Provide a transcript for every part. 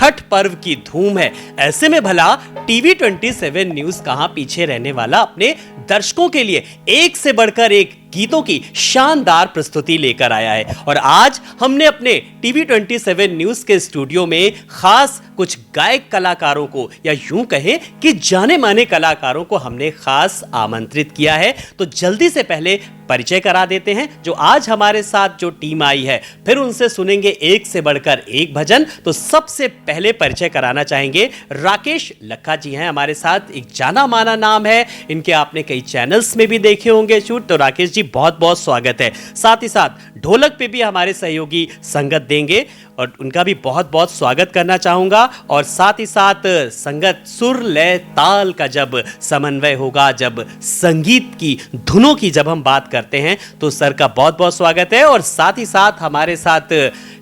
छठ पर्व की धूम है। ऐसे में भला टीवी 27 न्यूज कहां पीछे रहने वाला अपने दर्शकों के लिए एक से बढ़कर एक गीतों की शानदार प्रस्तुति लेकर आया है। और आज हमने अपने टीवी 27 न्यूज के स्टूडियो में खास कुछ गायक कलाकारों को, या यूं कहें कि जाने माने कलाकारों को हमने खास आमंत्रित किया है। तो जल्दी से पहले परिचय करा देते हैं जो आज हमारे साथ जो टीम आई है, फिर उनसे सुनेंगे एक से बढ़कर एक भजन। तो सबसे पहले परिचय कराना चाहेंगे राकेश लक्का जी हैं हमारे साथ, एक जाना माना नाम है, इनके आपने कई चैनल्स में भी देखे होंगे शूट। तो राकेश जी बहुत बहुत स्वागत है। साथ ही साथ ढोलक पे भी हमारे सहयोगी संगत देंगे और उनका भी बहुत बहुत स्वागत करना चाहूंगा। और साथ ही साथ संगत सुर लय ताल का जब समन्वय होगा, जब संगीत की धुनों की जब हम बात करते हैं, तो सर का बहुत बहुत स्वागत है। और साथ ही साथ हमारे साथ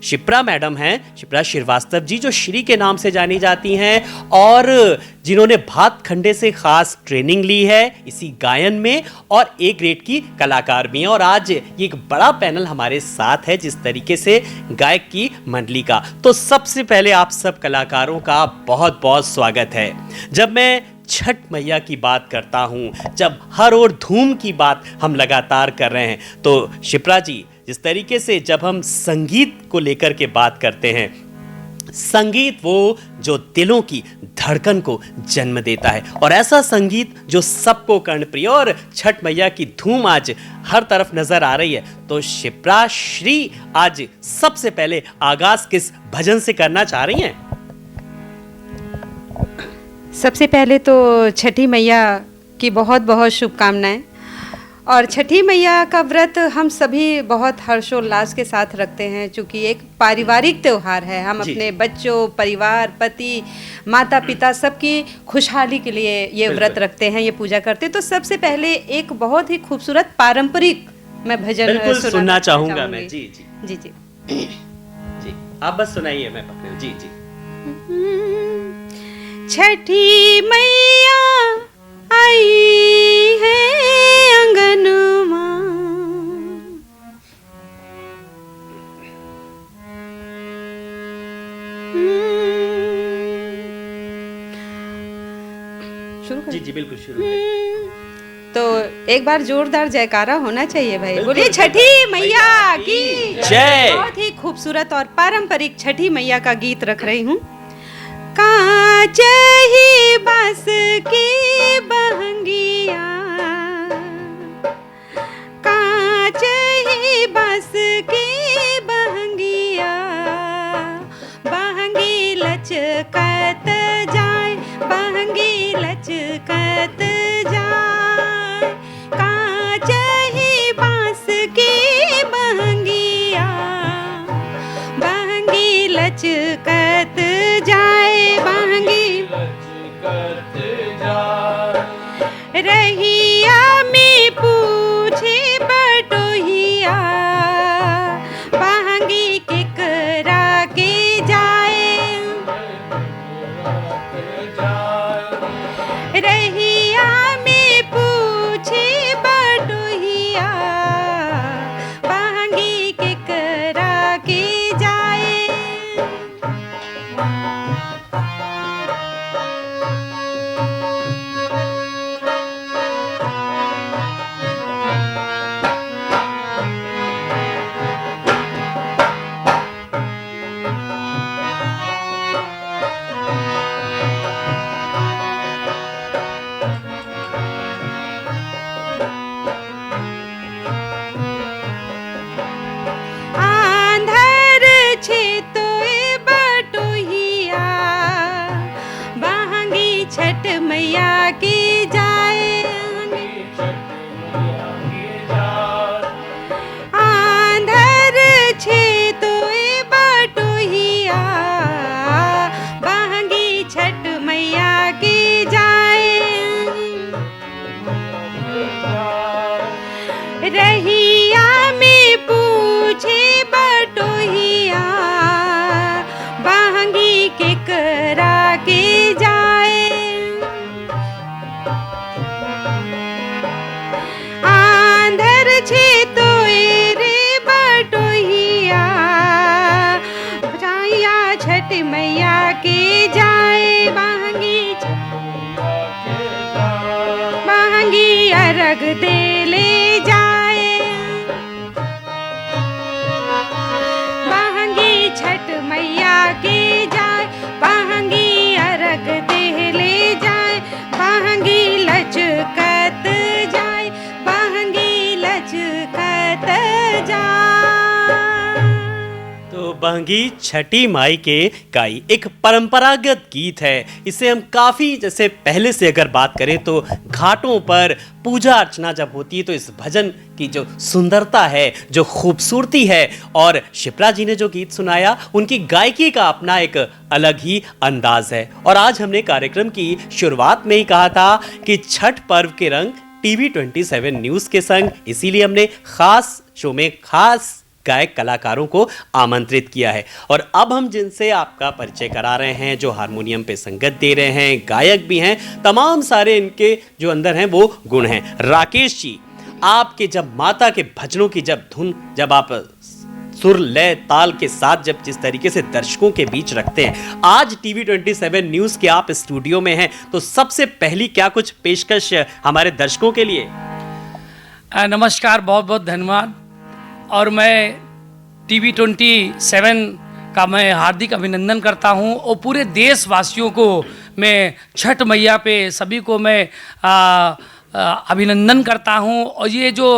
शिप्रा मैडम हैं, शिप्रा श्रीवास्तव जी, जो श्री के नाम से जानी जाती हैं और जिन्होंने भात खंडे से खास ट्रेनिंग ली है इसी गायन में, और ए ग्रेड की कलाकार भी हैं। और आज ये एक बड़ा पैनल हमारे साथ है जिस तरीके से गायक की मंडली का। तो सबसे पहले आप सब कलाकारों का बहुत बहुत स्वागत है। जब मैं छठ मैया की बात करता हूं, जब हर ओर धूम की बात हम लगातार कर रहे हैं, तो शिप्रा जी, जिस तरीके से जब हम संगीत को लेकर के बात करते हैं, संगीत वो जो दिलों की धड़कन को जन्म देता है, और ऐसा संगीत जो सबको कर्णप्रिय, और छठ मैया की धूम आज हर तरफ नजर आ रही है। तो शिप्रा श्री, आज सबसे पहले आगाज किस भजन से करना चाह रही हैं? सबसे पहले तो छठी मैया की बहुत बहुत शुभकामनाएं। और छठी मैया का व्रत हम सभी बहुत हर्षोल्लास के साथ रखते हैं, क्योंकि एक पारिवारिक त्यौहार है। हम अपने बच्चों, परिवार, पति, माता पिता सबकी खुशहाली के लिए ये व्रत रखते हैं, ये पूजा करते हैं। तो सबसे पहले एक बहुत ही खूबसूरत पारंपरिक मैं भजन सुनना चाहूंगा मैं। जी जी जी जी जी, आप बस सुनाइए, मैं पकड़े। जी जी। छठी मैया आई है अंगनमा, जी जी बिल्कुल शुरू। तो एक बार जोरदार जयकारा होना चाहिए भाई। बोलिए छठी मैया की जय। बहुत ही खूबसूरत और पारंपरिक छठी मैया का गीत रख रही हूँ। कांच ही बस की बहंगिया, कांच ही बस की बहंगिया, बहंगी लचकत जाए, बहंगी लचकत जाए, कांच ही बांस की बहंगिया, बहंगी लचकत जाए, बहंगी लचकत जाए, रहिया में पूछे बटोहिया, बहंगी केकरा के जाए, रहिया में पूछे बटोहिया, बहंगी केकरा के जाए। आंधर छे तोए बटोहिया, बहंगी छठ मैया की जाए, आंधर छे तोए बटोहिया, बहंगी छठ मैया की जाए, रहिया में पूछे बटोहिया, बहंगी केकरा के जाए, आंधर छे तोए रे बटोहिया, जाइया छठ मैया के जाए बहंगी अर्घ दे ले जाए, बहंगी छठ मैया के जाए बहंगी अर्घ दे ले जाए, बहंगी लचकत जाए बहंगी लचकत जाए। तो बहंगी छठी माई के गाई एक परंपरागत गीत है। इसे हम काफ़ी, जैसे पहले से अगर बात करें तो घाटों पर पूजा अर्चना जब होती है तो इस भजन की जो सुंदरता है, जो खूबसूरती है, और शिप्रा जी ने जो गीत सुनाया उनकी गायकी का अपना एक अलग ही अंदाज है। और आज हमने कार्यक्रम की शुरुआत में ही कहा था कि छठ पर्व के रंग टीवी 27 न्यूज़ के संग, इसीलिए हमने खास शो में खास गायक कलाकारों को आमंत्रित किया है। और अब हम जिनसे आपका परिचय करा रहे हैं, जो हारमोनियम पे संगत दे रहे हैं, गायक भी हैं, तमाम सारे इनके जो अंदर हैं वो गुण हैं। राकेश जी, आपके जब माता के भजनों की जब धुन, जब आप सुर लय ताल के साथ जब जिस तरीके से दर्शकों के बीच रखते हैं, आज टीवी 27 न्यूज़ के आप स्टूडियो में हैं, तो सबसे पहली क्या कुछ पेशकश हमारे दर्शकों के लिए? नमस्कार, बहुत बहुत धन्यवाद। और मैं टीवी 27 का मैं हार्दिक अभिनंदन करता हूं, और पूरे देशवासियों को मैं छठ मैया पे सभी को मैं अभिनंदन करता हूं। और ये जो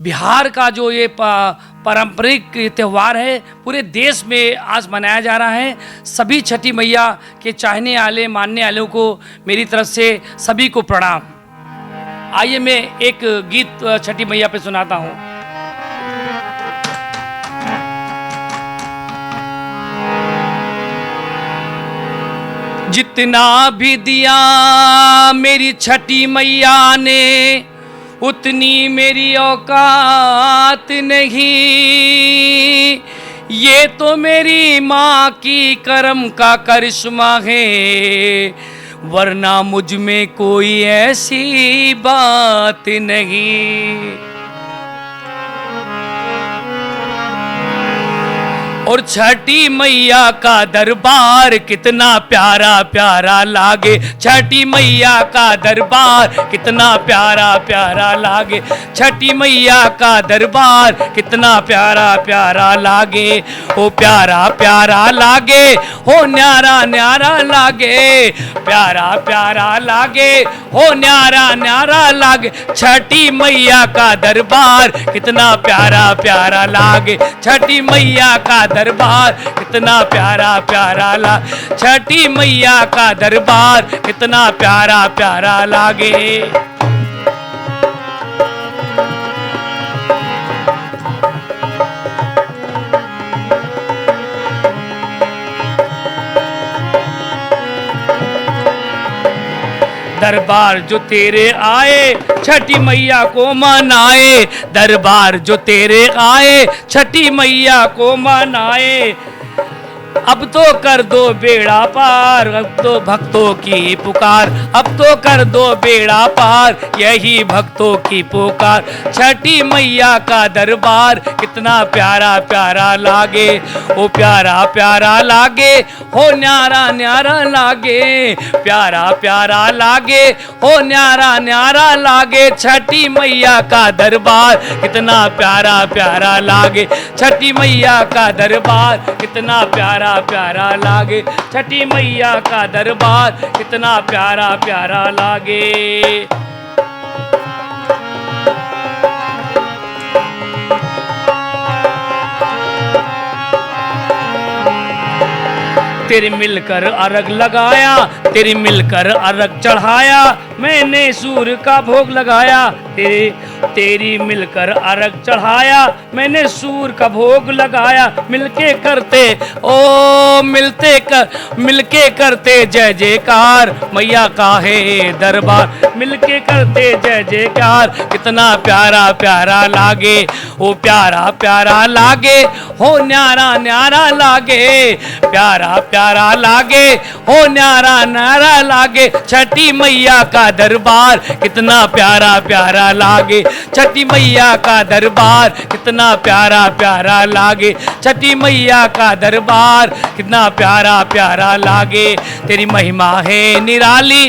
बिहार का जो ये पारंपरिक त्यौहार है पूरे देश में आज मनाया जा रहा है। सभी छठी मैया के चाहने वाले मानने वालों को मेरी तरफ से सभी को प्रणाम। आइए मैं एक गीत छठी मैया पे सुनाता हूँ। जितना भी दिया मेरी छठी मैया ने उतनी मेरी औकात नहीं, ये तो मेरी माँ की करम का करिश्मा है, वरना मुझ में कोई ऐसी बात नहीं। और छठी मैया का दरबार कितना प्यारा प्यारा लागे, छठी मैया का दरबार कितना प्यारा प्यारा लागे, छठी मैया का दरबार कितना प्यारा प्यारा लागे। ओ प्यारा प्यारा लागे, हो न्यारा न्यारा लागे, प्यारा प्यारा लागे, हो न्यारा न्यारा लागे, छठी मैया का दरबार कितना प्यारा प्यारा लागे, छठी मैया का दरबार कितना प्यारा प्यारा ला, छठी मैया का दरबार कितना प्यारा प्यारा लागे। दरबार जो तेरे आए छठी मैया को मनाए, दरबार जो तेरे आए छठी मैया को मनाए। अब तो कर दो बेड़ा पार, अब तो भक्तों की पुकार, अब तो कर दो बेड़ा पार, यही भक्तों की पुकार। छठी मैया का दरबार कितना प्यारा प्यारा लागे, ओ प्यारा प्यारा लागे, हो न्यारा न्यारा लागे, प्यारा प्यारा लागे, हो न्यारा न्यारा लागे, छठी मैया का दरबार कितना प्यारा प्यारा लागे, छठी मैया का दरबार कितना प्यारा प्यारा लागे, छठी मैया का दरबार कितना प्यारा प्यारा लागे। तेरे मिलकर अर्घ लगाया, तेरे मिलकर अर्घ चढ़ाया, मैंने सूर्य का भोग लगाया, तेरी मिलकर अर्घ चढ़ाया, मैंने सूर्य का भोग लगाया। मिलके करते ओ मिलके करते जय जयकार, मैया का है दरबार, मिलके करते जय जयकार, कितना प्यारा प्यारा लागे, ओ प्यारा प्यारा लागे, हो न्यारा न्यारा लागे, प्यारा प्यारा लागे, हो न्यारा न्यारा लागे, छठी मैया का दरबार कितना प्यारा प्यारा प्यारा लागे, छठी मैया का दरबार कितना प्यारा प्यारा लागे, छठी मैया का दरबार कितना प्यारा प्यारा लागे। तेरी महिमा है निराली,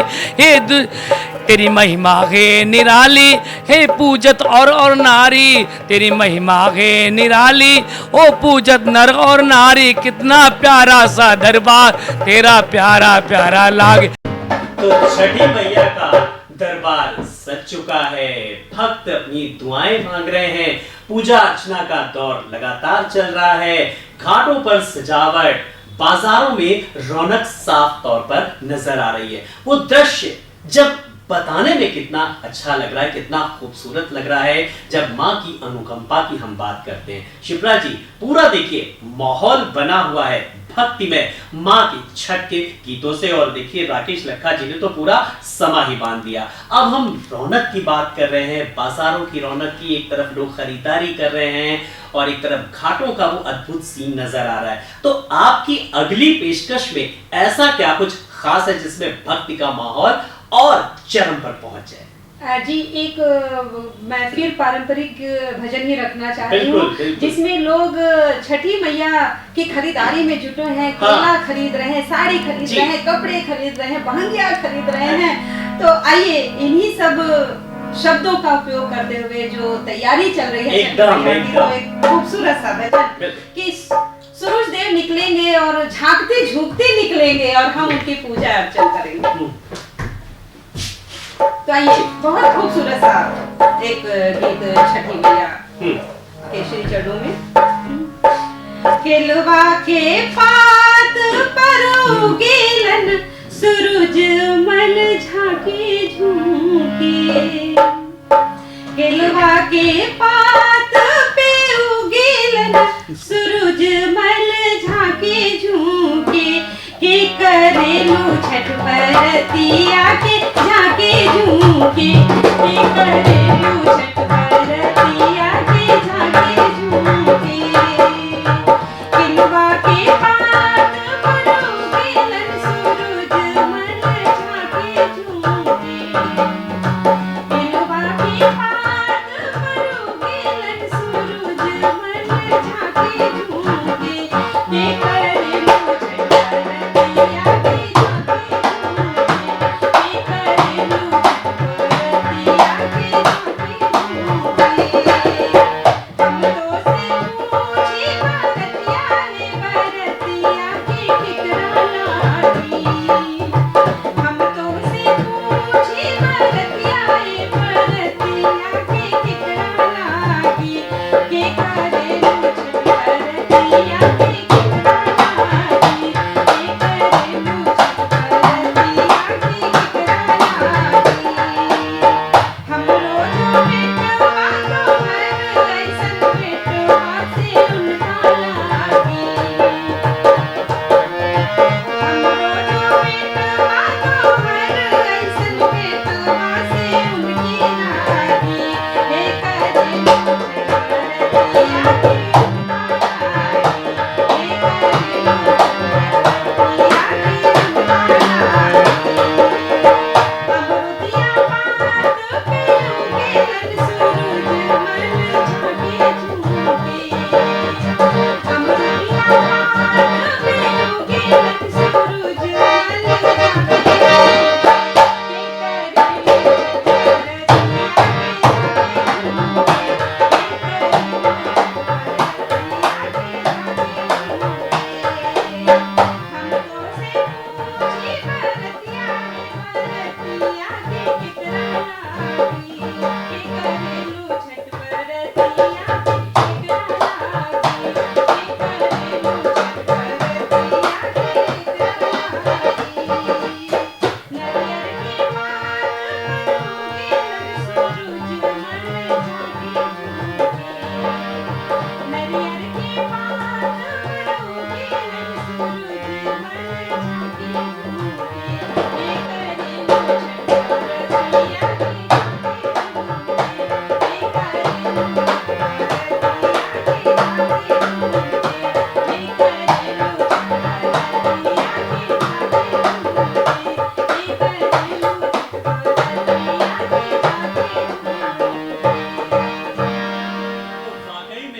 तेरी महिमा है निराली, हे पूजत और नारी, तेरी महिमा है निराली, ओ पूजत नर और नारी, कितना प्यारा सा दरबार तेरा प्यारा प्यारा लागे। तो छठी मैया का दरबार सज चुका है, भक्त अपनी दुआएं मांग रहे हैं, पूजा अर्चना का दौर लगातार चल रहा है, घाटों पर सजावट, बाजारों में रौनक साफ तौर पर नजर आ रही है। वो दृश्य जब बताने में कितना अच्छा लग रहा है, कितना खूबसूरत लग रहा है, जब माँ की अनुकंपा की हम बात करते हैं। शिप्रा जी, पूरा देखिए माहौल बना हुआ है भक्ति में माँ की छठ के गीतों से, और देखिए राकेश लखा जी ने तो पूरा समा ही बांध दिया। अब हम रौनक की बात कर रहे हैं, बाजारों की रौनक की, एक तरफ लोग खरीदारी कर रहे हैं और एक तरफ घाटों का वो अद्भुत सीन नजर आ रहा है। तो आपकी अगली पेशकश में ऐसा क्या कुछ खास है जिसमें भक्ति का माहौल और चरम पर पहुंच जाए? जी, एक मैं फिर पारंपरिक भजन ही रखना चाह रही हूँ, जिसमें लोग छठी मैया की खरीदारी में जुटे हैं, केला खरीद रहे हैं, साड़ी खरीद रहे हैं, कपड़े खरीद रहे हैं, बहंगिया खरीद रहे हैं। तो आइए इन्हीं सब शब्दों का उपयोग करते हुए जो तैयारी चल रही है तो एक खूबसूरत सा भजन कि सूरज देव निकलेंगे और झांकते झुकते निकलेंगे और हम उनकी पूजा अर्चना करेंगे। तो आइए, बहुत खूबसूरत सा एक गीत छठी मैया के श्री चरणों में। केलवा के पात पर उगेलन सूरज मल झांके झूके, केलवा के पात पे उगेलन सूरज मल झांके झूके, के करेलू छठ बरतिया के झांके झूके, के करेलू छठ बरतिया के झांके झूके। केलवा के पात पर उगेलन सूरज मल झांके झूके, केलवा के पात पर उगेलन सूरज मल झांके झूके, के करेलू छठ बरतिया के झांके झूके, के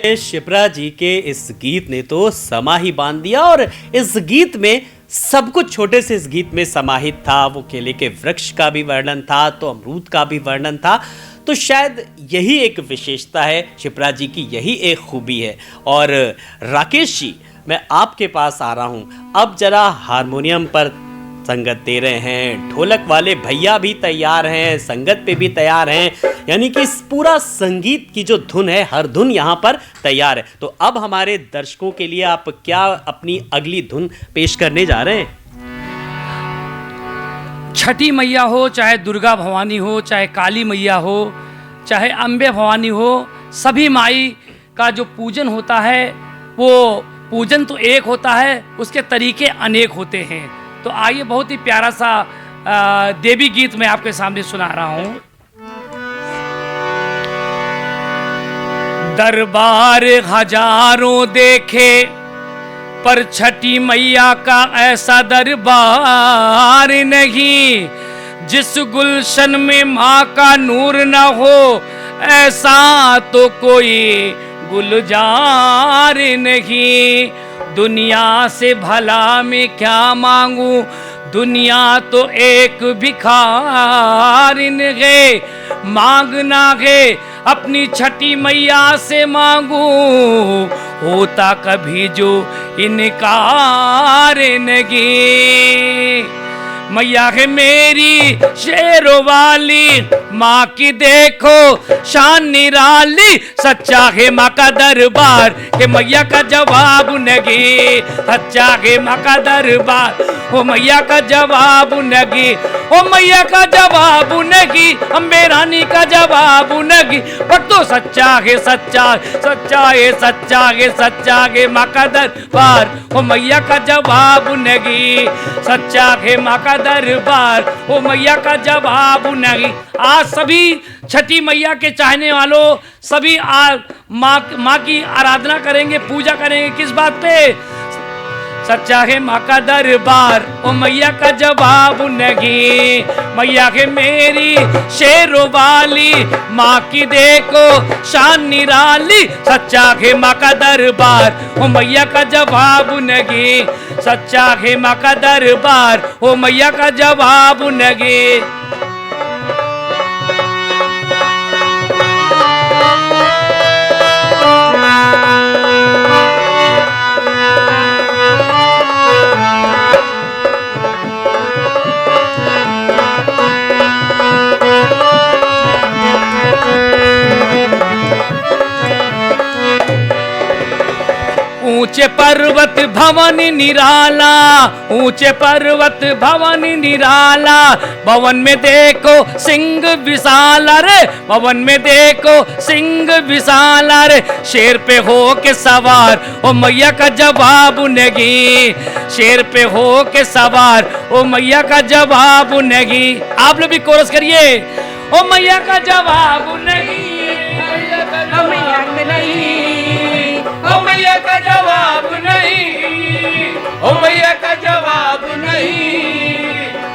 शिप्रा जी के इस गीत ने तो समा ही बांध दिया और इस गीत में सब कुछ छोटे से इस गीत में समाहित था। वो केले के वृक्ष का भी वर्णन था तो अमरूद का भी वर्णन था। तो शायद यही एक विशेषता है शिप्रा जी की, यही एक खूबी है। और राकेश जी, मैं आपके पास आ रहा हूँ। अब जरा हारमोनियम पर संगत दे रहे हैं, ढोलक वाले भैया भी तैयार हैं, संगत पे भी तैयार हैं, यानी कि इस पूरा संगीत की जो धुन है, हर धुन यहाँ पर तैयार है। तो अब हमारे दर्शकों के लिए आप क्या अपनी अगली धुन पेश करने जा रहे हैं? छठी मैया हो, चाहे दुर्गा भवानी हो, चाहे काली मैया हो, चाहे अम्बे भवानी हो, सभी माई का जो पूजन होता है वो पूजन तो एक होता है, उसके तरीके अनेक होते हैं। तो आइए बहुत ही प्यारा सा देवी गीत मैं आपके सामने सुना रहा हूं। दरबार हजारों देखे पर छठी मैया का ऐसा दरबार नहीं, जिस गुलशन में माँ का नूर न हो ऐसा तो कोई गुलजार नहीं। दुनिया से भला मैं क्या मांगू, दुनिया तो एक भिखारिन है, मांगना है अपनी छठी मैया से मांगू, होता कभी जो इनकार नहीं। मैया है मेरी शेरों वाली, माँ की देखो शान निराली, सच्चा है माँ का दरबार के मैया का जवाब नहीं, सच्चा है माँ का दरबार ओ मैया का जवाब नहीं, ओ मैया का जवाब नहीं, अम्बे रानी का जवाब नहीं। भक्तो सच्चा है, सच्चा सच्चा है, सच्चा है, सच्चा है माँ का दरबार ओ मैया का जवाब नहीं, सच्चा है माँ का दरबार ओ मैया का जवाब नहीं। आज सभी छठी मैया के चाहने वालों सभी माँ की आराधना करेंगे, पूजा करेंगे, किस बात पे? सच्चा है माँ का दरबार ओ मैया का जवाब नहीं। मैया है मेरी शेरों वाली, माँ की देखो शान निराली, सच्चा है माँ का दरबार ओ मैया का जवाब नहीं, सच्चा है माँ का दरबार ओ मैया का जवाब नहीं। ऊंचे पर्वत भवन निराला, ऊंचे पर्वत भवन निराला, भवन में देखो सिंह विशाल रे, भवन में देखो सिंह विशाल रे, शेर पे हो के सवार ओ मैया का जवाब नहीं, शेर पे हो के सवार ओ मैया का जवाब नहीं। आप लोग भी कोरस करिए, ओ मैया का जवाब नहीं, ओ मैया का नहीं, ओ मैया का जवाब नहीं, ओ मैया का जवाब नहीं।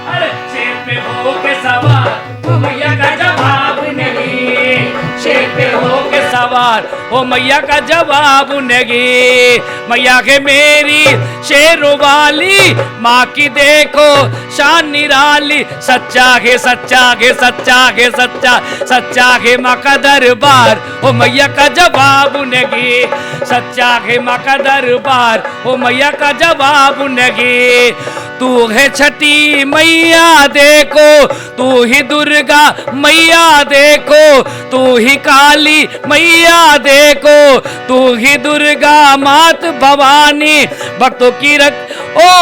अरे शेर पे हो के सवार ओ मैया का जवाब नहीं, शेर पे हो के सवार ओ मैया का जवाब नहीं। मैया के मेरी शेरों वाली, माँ की देखो शान निराली, सच्चा है, सच्चा है, सच्चा है, सच्चा सच्चा है माँ का दरबार ओ मैया का जवाब नहीं, सच्चा है माँ का दरबार ओ मैया का जवाब नहीं। तू है छठी मैया देखो, तू ही दुर्गा मैया देखो, तू ही काली मैया देखो, तू ही दुर्गा मात भवानी, भक्तों की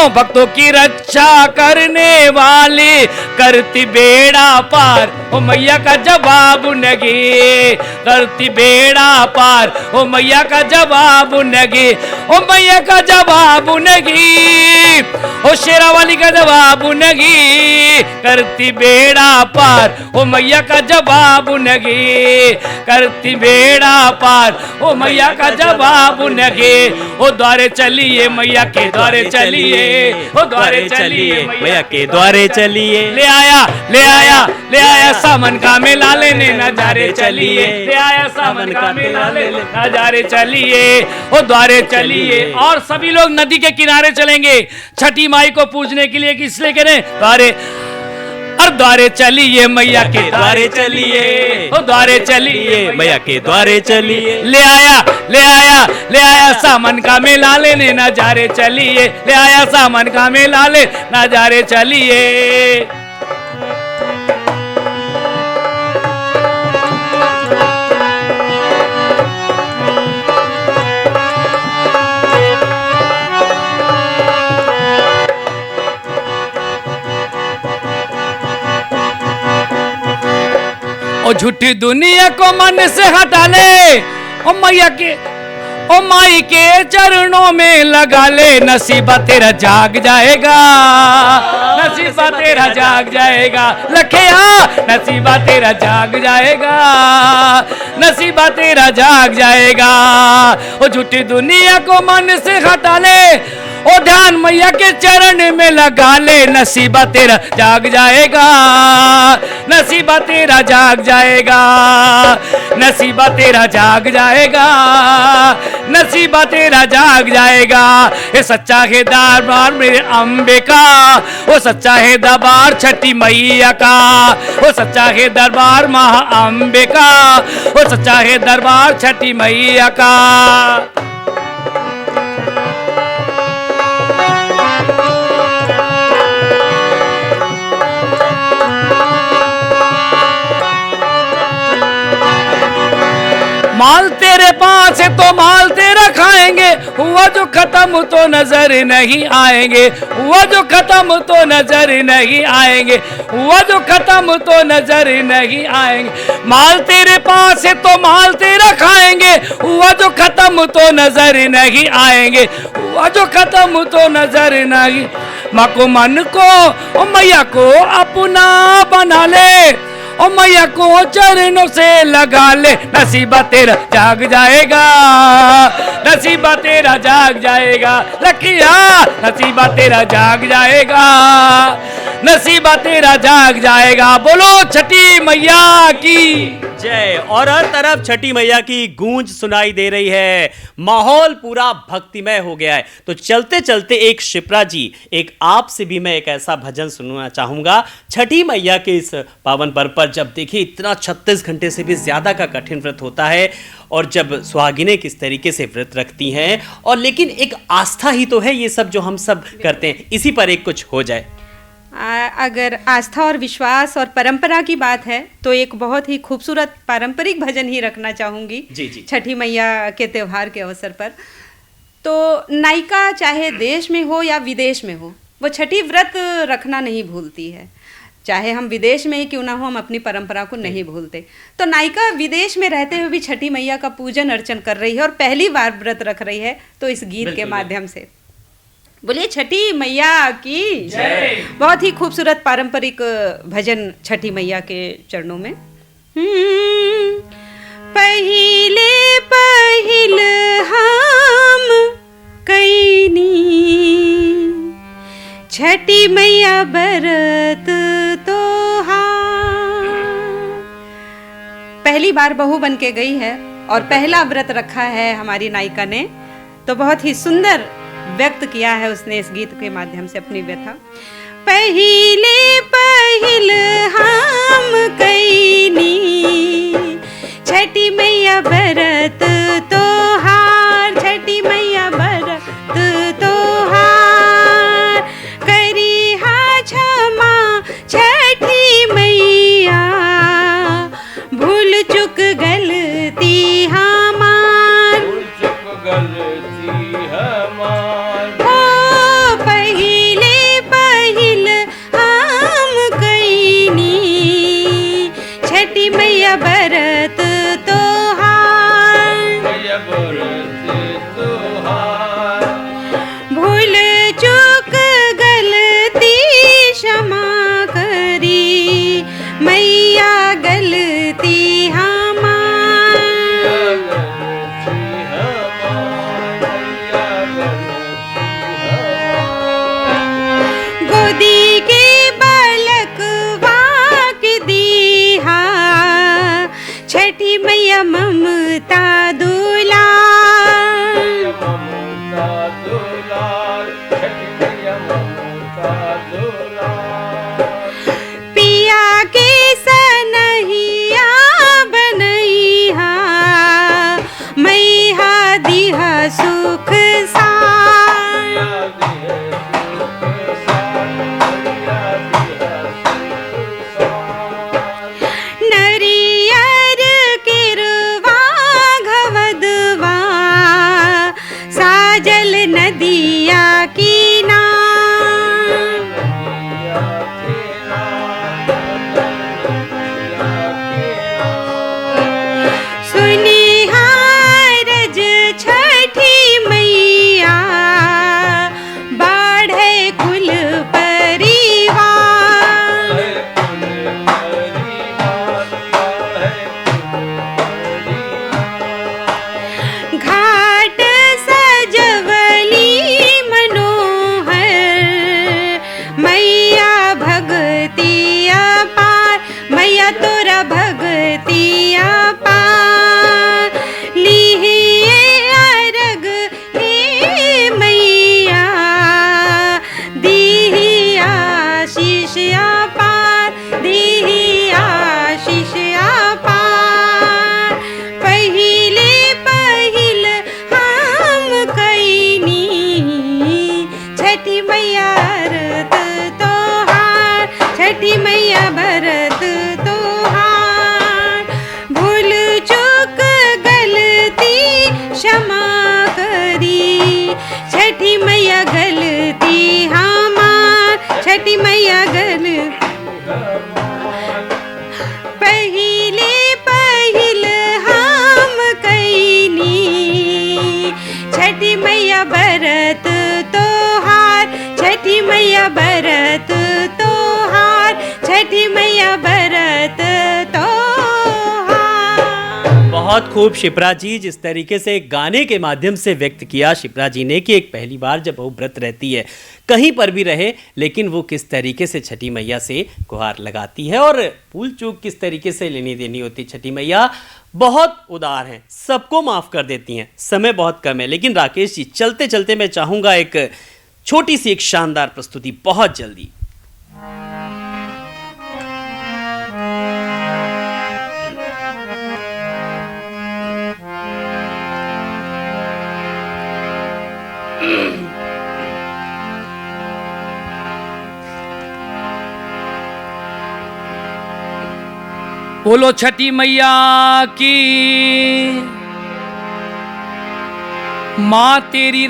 भक्तों की रक्षा करने वाली, करती बेड़ा पार ओ मैया का जवाब नहीं, करती बेड़ा पार ओ मैया का जवाब नहीं, ओ मैया का जवाब नहीं, ओ शेरा वाली का जवाब नहीं, करती बेड़ा पार ओ मैया का जवाब नहीं, करती बेड़ा पार ओ मैया का जवाब नहीं। ओ द्वारे चलिए मैया के द्वारे चलिए, चलिए, ओ द्वारे चलिए मैया के द्वारे चलिए। ले आया सावन का मेला लेने नजारे चलिए, ले आया सावन का मेला लेने नजारे चलिए, ओ द्वारे चलिए। और सभी लोग नदी के किनारे चलेंगे छठी माई को पूजने के लिए, किस लिए करें? द्वारे, और द्वारे चलिए मैया के द्वारे चलिए, ओ द्वारे चलिए मैया के द्वारे चलिए। ले आया सावन का मेला लेने नजारे चलिए, ले आया सावन का मेला ले नजारे चलिए। ओ झूठी दुनिया को मन से हटा ले, ओ मैया के, ओ माई के चरणों में लगा ले, नसीबा तेरा जाग जाएगा, नसीबा तेरा जाग जाएगा। लखिया नसीबा तेरा जाग जाएगा, नसीबा तेरा जाग जाएगा। ओ झूठी दुनिया को मन से हटा ले, ओ ध्यान मैया के चरण में लगा ले, नसीबा तेरा जाग जाएगा, नसीबा तेरा जाग जाएगा, नसीबा तेरा जाग जाएगा, नसीबा तेरा जाग जाएगा। ये सच्चा है दरबार मेरे अम्बे का, वो सच्चा है दरबार छठी मैया का, वो सच्चा है दरबार महा अम्बे का, वो सच्चा है दरबार छठी मैया का। माल तेरे पास है तो माल तेरा खाएंगे, हुआ जो खत्म तो नजर नहीं आएंगे, हुआ जो खत्म तो नजर नहीं आएंगे, हुआ जो खत्म तो नजर नहीं आएंगे। माल तेरे पास है तो माल तेरा खाएंगे, हुआ जो खत्म तो नजर नहीं आएंगे, हुआ जो खत्म तो नजर नहीं। माँ को मन को, ओ मैया को अपना बना ले, ओ मैया को चरणों से लगा ले, नसीबा तेरा जाग जाएगा, नसीबा तेरा जाग जाएगा। लखिया नसीबा तेरा जाग जाएगा, नसीबा तेरा जाग जाएगा। बोलो छठी मैया की जय। और हर तरफ छठी मैया की गूंज सुनाई दे रही है, माहौल पूरा भक्तिमय हो गया है। तो चलते चलते एक शिप्रा जी, एक आपसे भी मैं एक ऐसा भजन सुनना चाहूंगा छठी मैया के इस पावन पर्व पर। जब देखिए इतना 36 घंटे से भी ज्यादा का कठिन व्रत होता है, और जब सुहागिनें किस तरीके से व्रत रखती हैं, और लेकिन एक आस्था ही तो है ये सब जो हम सब करते हैं। इसी पर एक कुछ हो जाए। अगर आस्था और विश्वास और परंपरा की बात है तो एक बहुत ही खूबसूरत पारंपरिक भजन ही रखना चाहूँगी जी जी। छठी मैया के त्यौहार के अवसर पर। तो नायिका चाहे देश में हो या विदेश में हो, वो छठी व्रत रखना नहीं भूलती है। चाहे हम विदेश में ही क्यों ना हो, हम अपनी परंपरा को नहीं भूलते। तो नायिका विदेश में रहते हुए भी छठी मैया का पूजन अर्चन कर रही है और पहली बार व्रत रख रही है, तो इस गीत के माध्यम से बोलिए छठी मैया की जय। बहुत ही खूबसूरत पारंपरिक भजन छठी मैया के चरणों में। पहिले पहिल हम कैनी छठी मैया बरत तोहार। पहली बार बहू बन के गई है और पहला व्रत रखा है हमारी नायिका ने, तो बहुत ही सुंदर व्यक्त किया है उसने इस गीत के माध्यम से अपनी व्यथा। पहिले पहिल हम कैनी छठी मैया बरत तोहार, छठी मैया बरत तोहार। करी हा क्षमा छठी मैया, भूल चुक गलती हमार, भूल चुक गलती हमार। छठी मैया बरत तोहार। ममता दुलार, पिया के सनहिया बनैहा, मैहा दिहा सुख सार। नरियर किरवा घवदवा, साजल नदिया किनार। सुनिहारज छठी मैया, बाढ़े कुल परिवार। घाट सजवली मनोहर, मैया भगति अपार, मैया तोरा भगति अपार। लिहिए अर्घ हे मैया, दीहि आशीष अपार, दीहि आशीष अपार। पहिले पहिल हम कैनी, छठी मैया व्रत तोहार, छठी मैया व्रत तोहार। भूल चूक गलती क्षमा करी, छठी मैया गलती हमार, छठी मैया गलती। पहिले पहिल हम कैनी, छठी मैया व्रत तोहार, छठी मैया व्रत तोहार, छठी मैया व्रत तोहार। बहुत खूब शिप्रा जी, जिस तरीके से गाने के माध्यम से व्यक्त किया शिप्रा जी ने कि एक पहली बार जब वो व्रत रहती है कहीं पर भी रहे, लेकिन वो किस तरीके से छठी मैया से गुहार लगाती है और भूल चूक किस तरीके से लेनी देनी होती। छठी मैया बहुत उदार हैं, सबको माफ़ कर देती हैं। समय बहुत कम है, लेकिन राकेश जी चलते चलते मैं चाहूँगा एक छोटी सी एक शानदार प्रस्तुति बहुत जल्दी। बोलो छठी मैया की, माँ तेरी